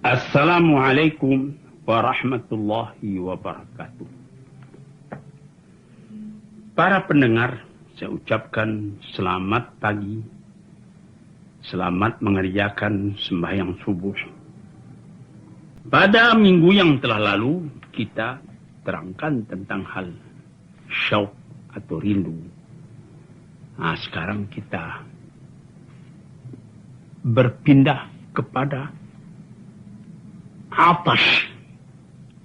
Assalamualaikum warahmatullahi wabarakatuh. Para pendengar, saya ucapkan selamat pagi, selamat mengerjakan sembahyang subuh. Pada minggu yang telah lalu, kita terangkan tentang hal syauq atau rindu. Nah, sekarang kita berpindah kepada atash,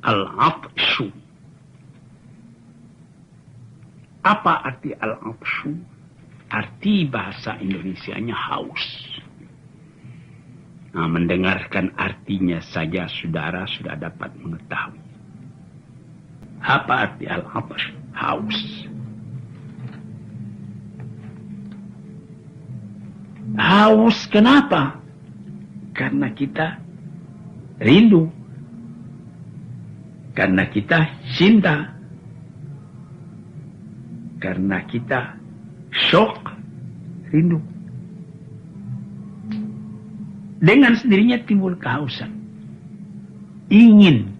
al-atshu. Apa arti al-atshu? Arti bahasa Indonesianya haus. Nah, mendengarkan artinya saja saudara sudah dapat mengetahui. Apa arti al-atshu? Haus. Haus kenapa? Karena kita rindu. Karena kita cinta. Karena kita syok, rindu. Dengan sendirinya timbul kehausan. Ingin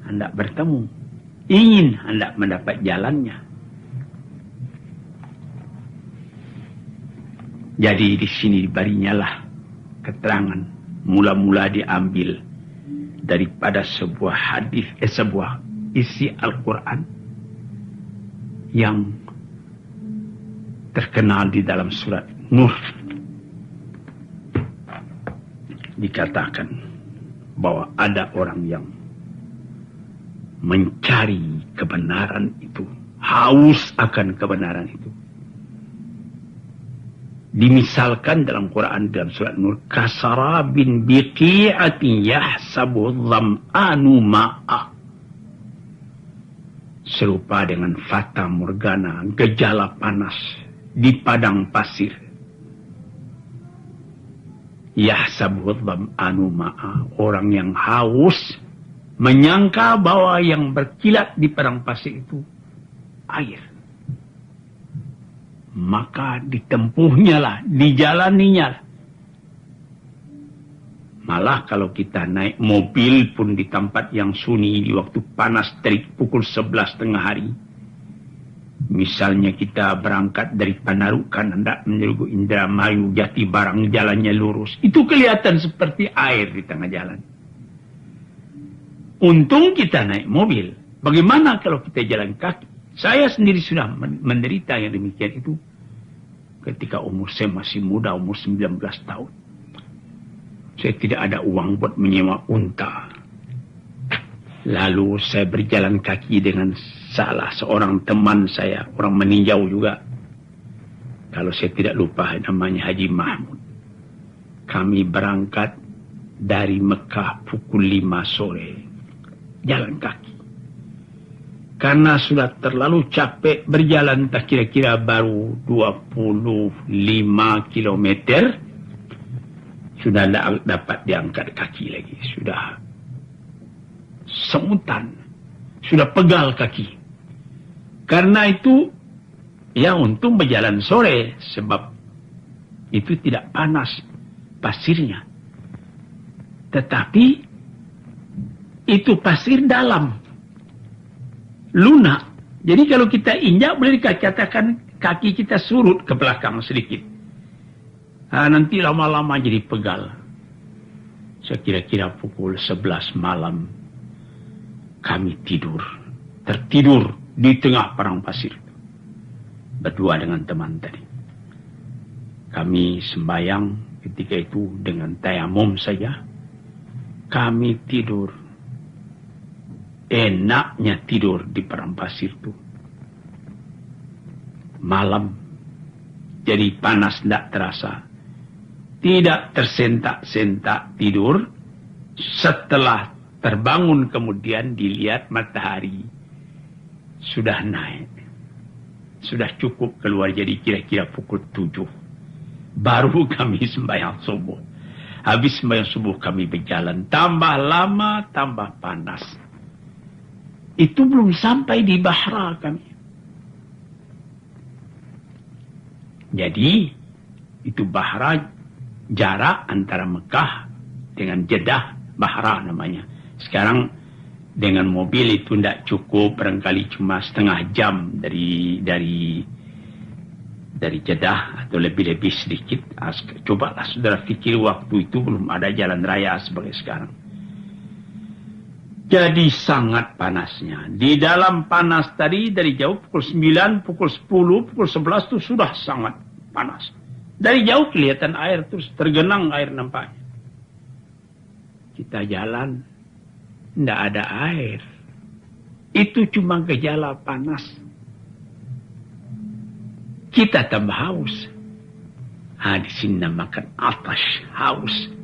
hendak bertemu. Ingin hendak mendapat jalannya. Jadi di sini dibarinyalah keterangan mula-mula diambil daripada sebuah hadis, sebuah isi Al-Quran yang terkenal di dalam surat Nur. Dikatakan bahwa ada orang yang mencari kebenaran itu, haus akan kebenaran itu. Dimisalkan dalam Quran dalam surat Nur, kasarabin biqi'atin yahsabu dham'anu ma'a. Serupa dengan fata morgana, gejala panas di padang pasir. Yahsabu dham'anu ma'a. Orang yang haus menyangka bahwa yang berkilat di padang pasir itu air. Maka ditempuhnya lah, dijalaninya lah. Malah kalau kita naik mobil pun di tempat yang sunyi di waktu panas terik pukul 11 tengah hari. Misalnya kita berangkat dari Panarukan hendak menuju Indramayu, Jati Barang, jalannya lurus. Itu kelihatan seperti air di tengah jalan. Untung kita naik mobil. Bagaimana kalau kita jalan kaki? Saya sendiri sudah menderita yang demikian itu ketika umur saya masih muda, umur 19 tahun. Saya tidak ada uang buat menyewa unta. Lalu saya berjalan kaki dengan salah seorang teman saya, orang meninjau juga. Kalau saya tidak lupa namanya Haji Mahmud. Kami berangkat dari Mekah pukul 5 sore. Jalan kaki. Karena sudah terlalu capek berjalan, tak kira-kira baru 25 kilometer. Sudah tidak dapat diangkat kaki lagi. Sudah semutan. Sudah pegal kaki. Karena itu, ya untung berjalan sore. Sebab itu tidak panas pasirnya. Tetapi, itu pasir dalam. Lunak. Jadi kalau kita injak boleh dikatakan kaki kita surut ke belakang sedikit. Nah, nanti lama-lama jadi pegal. Saya kira-kira pukul 11 malam kami tidur. Tertidur di tengah padang pasir. Berdua dengan teman tadi. Kami sembahyang ketika itu dengan tayamum saja. Kami tidur. Enaknya tidur di padang pasir itu. Malam. Jadi panas tidak terasa. Tidak tersentak-sentak tidur. Setelah terbangun kemudian dilihat matahari. Sudah naik. Sudah cukup keluar jadi kira-kira pukul 7. Baru kami sembahyang subuh. Habis sembahyang subuh kami berjalan. Tambah lama, tambah panas. Itu belum sampai di Bahra kami. Jadi, itu Bahra jarak antara Mekah dengan Jeddah, Bahra namanya. Sekarang dengan mobil itu tidak cukup, barangkali cuma setengah jam dari Jeddah atau lebih-lebih sedikit. Cobalah saudara pikir waktu itu belum ada jalan raya sebagai sekarang. Jadi sangat panasnya. Di dalam panas tadi dari jauh pukul 9, pukul 10, pukul 11 itu sudah sangat panas. Dari jauh kelihatan air terus tergenang air nampaknya. Kita jalan, tidak ada air. Itu cuma gejala panas. Kita tambah haus. Di sini namakan atash, haus.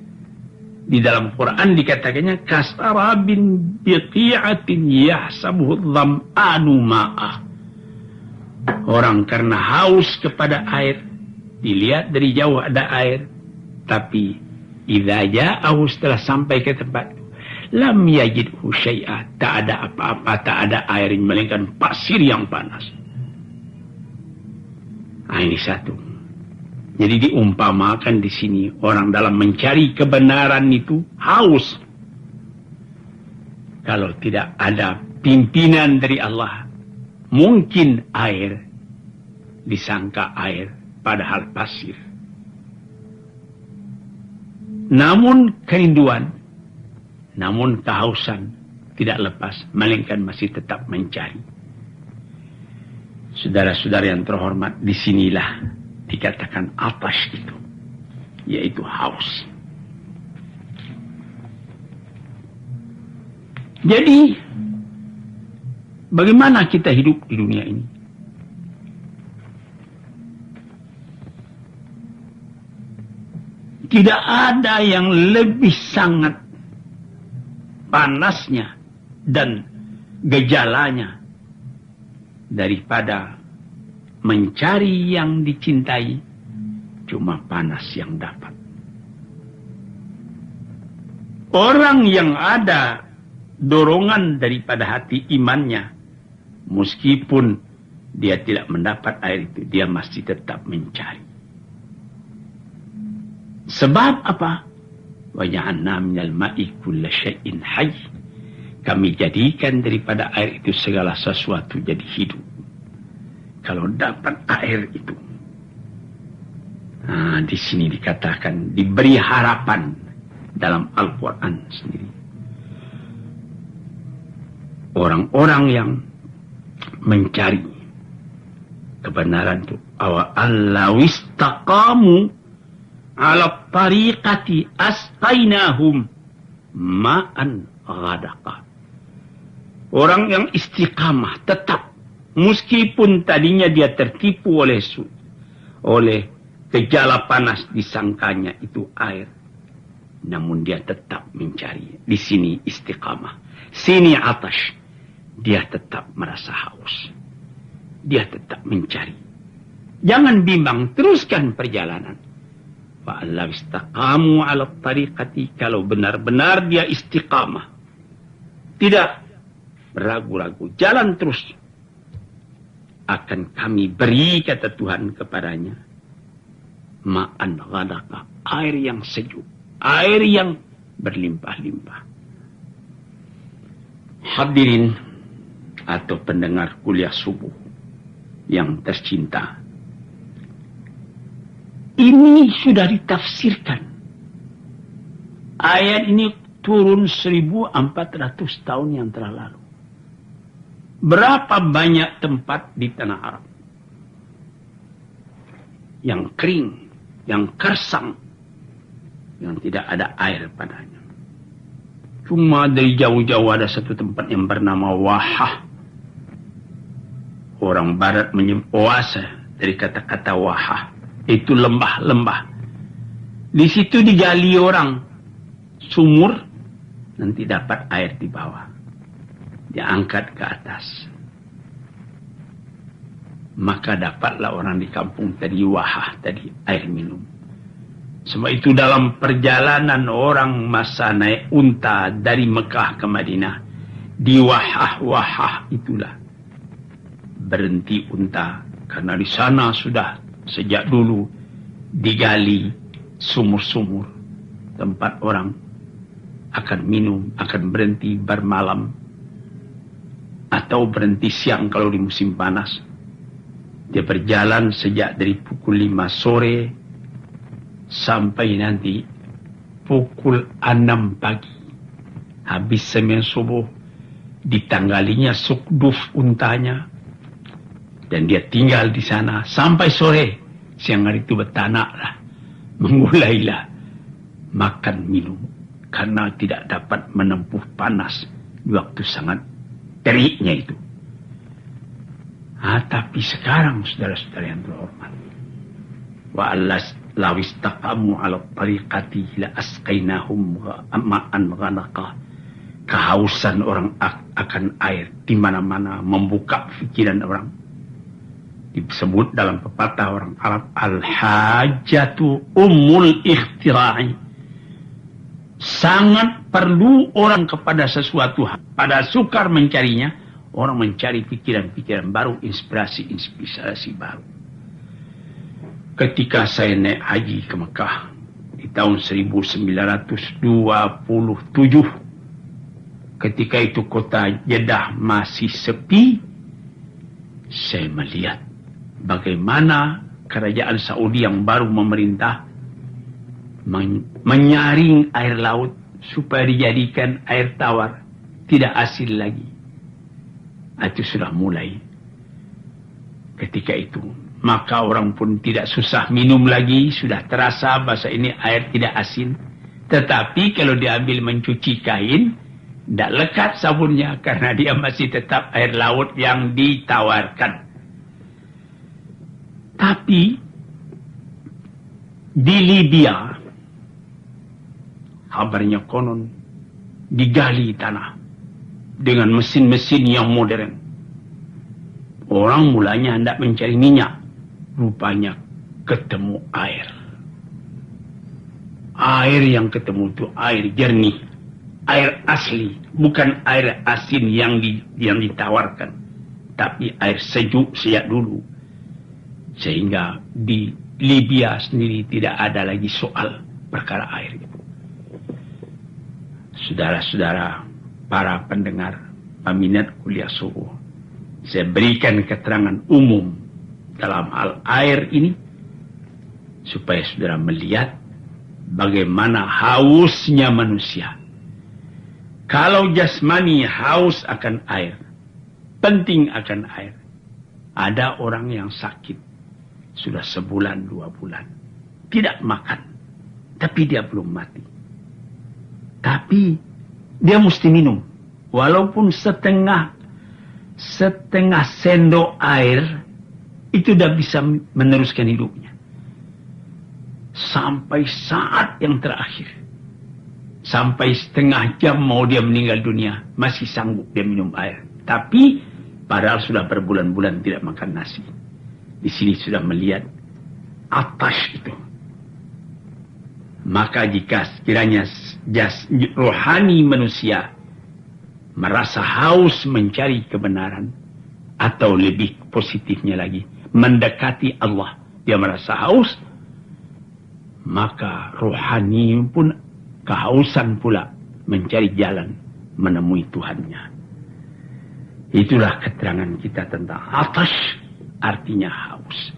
Di dalam Quran dikatakannya kasarabin biqi'atin yahsabuhu dham'anu ma'ah. Orang karena haus kepada air, dilihat dari jauh ada air, tapi idza ja'ahu setelah sampai ke tempat itu, lam yajidhu syai'a, tak ada apa-apa, tak ada air melainkan pasir yang panas. Ini satu. Jadi diumpamakan di sini orang dalam mencari kebenaran itu haus. Kalau tidak ada pimpinan dari Allah, mungkin air disangka air padahal pasir. Namun kerinduan, namun kehausan tidak lepas, melainkan masih tetap mencari. Saudara-saudara yang terhormat, disinilah dikatakan atash itu, yaitu haus. Jadi, bagaimana kita hidup di dunia ini? Tidak ada yang lebih sangat panasnya dan gejalanya daripada mencari yang dicintai, cuma panas yang dapat. Orang yang ada dorongan daripada hati imannya, meskipun dia tidak mendapat air itu, dia masih tetap mencari. Sebab apa? Wa ja'alna minal ma'i kulla syai'in hayy. Kami jadikan daripada air itu segala sesuatu jadi hidup. Kalau dapat air itu, di sini dikatakan diberi harapan dalam Al-Quran sendiri. Orang-orang yang mencari kebenaran itu, Allah istaqamu ala tariqati asqainahum ma'an ghadaqa. Orang yang istiqamah tetap, meskipun tadinya dia tertipu oleh gejala panas, disangkanya itu air, namun dia tetap mencari. Di sini istiqamah, sini atash, dia tetap merasa haus, dia tetap mencari. Jangan bimbang, teruskan perjalanan. Fa'allahu istaqamu ala tariqati, kalau benar-benar dia istiqamah, tidak beragu-ragu, jalan terus, akan kami beri, kata Tuhan kepadanya, ma'an ghadaqa, air yang sejuk, air yang berlimpah-limpah. Hadirin atau pendengar kuliah subuh yang tercinta, ini sudah ditafsirkan. Ayat ini turun 1400 tahun yang telah lalu. Berapa banyak tempat di tanah Arab yang kering, yang kersang, yang tidak ada air padanya. Cuma dari jauh-jauh ada satu tempat yang bernama Wahah. Orang barat menyebut oase dari kata-kata Wahah. Itu lembah-lembah. Di situ digali orang sumur, nanti dapat air di bawah. Diangkat ke atas. Maka dapatlah orang di kampung tadi Wahah, tadi air minum. Sebab itu dalam perjalanan orang masa naik unta dari Mekah ke Madinah, di Wahah itulah berhenti unta, karena di sana sudah sejak dulu digali sumur-sumur tempat orang akan minum, akan berhenti bermalam, atau berhenti siang kalau di musim panas. Dia berjalan sejak dari pukul 5 sore sampai nanti pukul 6 pagi. Habis sembahyang subuh, ditanggalinya sukduf untanya, dan dia tinggal di sana sampai sore. Siang hari itu bertanaklah, memulailah makan minum, karena tidak dapat menempuh panas di waktu sangat teriknya itu. Tapi sekarang saudara-saudara yang terhormat, wa allas lawistaqamu ala tariqati la asqainahum ma'an ghanaqa. Kehausan orang akan air di mana-mana membuka pikiran orang. Disebut dalam pepatah orang Arab, al-hajatu ummul ikhtira'i. Sangat perlu orang kepada sesuatu, pada sukar mencarinya, orang mencari pikiran-pikiran baru, inspirasi baru. Ketika saya naik haji ke Mekah di tahun 1927, ketika itu kota Jeddah masih sepi, saya melihat bagaimana kerajaan Saudi yang baru memerintah menyaring air laut supaya dijadikan air tawar, tidak asin lagi. Itu sudah mulai ketika itu. Maka orang pun tidak susah minum lagi, sudah terasa bahasa ini air tidak asin. Tetapi kalau diambil mencuci kain, tidak lekat sabunnya karena dia masih tetap air laut yang ditawarkan. Tapi di Libya, kabarnya konon digali tanah dengan mesin-mesin yang modern. Orang mulanya hendak mencari minyak, rupanya ketemu air. Air yang ketemu itu air jernih, air asli, bukan air asin yang ditawarkan, tapi air sejuk sejak dulu. Sehingga di Libya sendiri tidak ada lagi soal perkara air itu. Saudara-saudara, para pendengar peminat kuliah subuh, saya berikan keterangan umum dalam hal air ini supaya saudara melihat bagaimana hausnya manusia. Kalau jasmani haus akan air, penting akan air. Ada orang yang sakit, sudah sebulan, 2 bulan, tidak makan, tapi dia belum mati. Tapi dia mesti minum, walaupun setengah sendok air, itu sudah bisa meneruskan hidupnya. Sampai saat yang terakhir, sampai setengah jam mau dia meninggal dunia, masih sanggup dia minum air. Tapi padahal sudah berbulan-bulan tidak makan nasi. Di sini sudah melihat atas itu. Maka jika sekiranya rohani manusia merasa haus mencari kebenaran, atau lebih positifnya lagi, mendekati Allah, dia merasa haus, maka rohani pun kehausan pula mencari jalan menemui Tuhannya. Itulah keterangan kita tentang atas, artinya haus.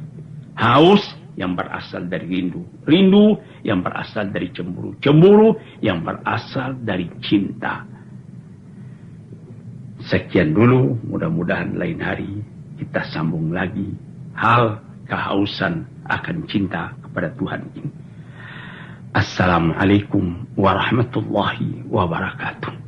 Haus yang berasal dari rindu. Rindu yang berasal dari cemburu. Cemburu yang berasal dari cinta. Sekian dulu, mudah-mudahan lain hari kita sambung lagi hal kehausan akan cinta kepada Tuhan ini. Assalamualaikum warahmatullahi wabarakatuh.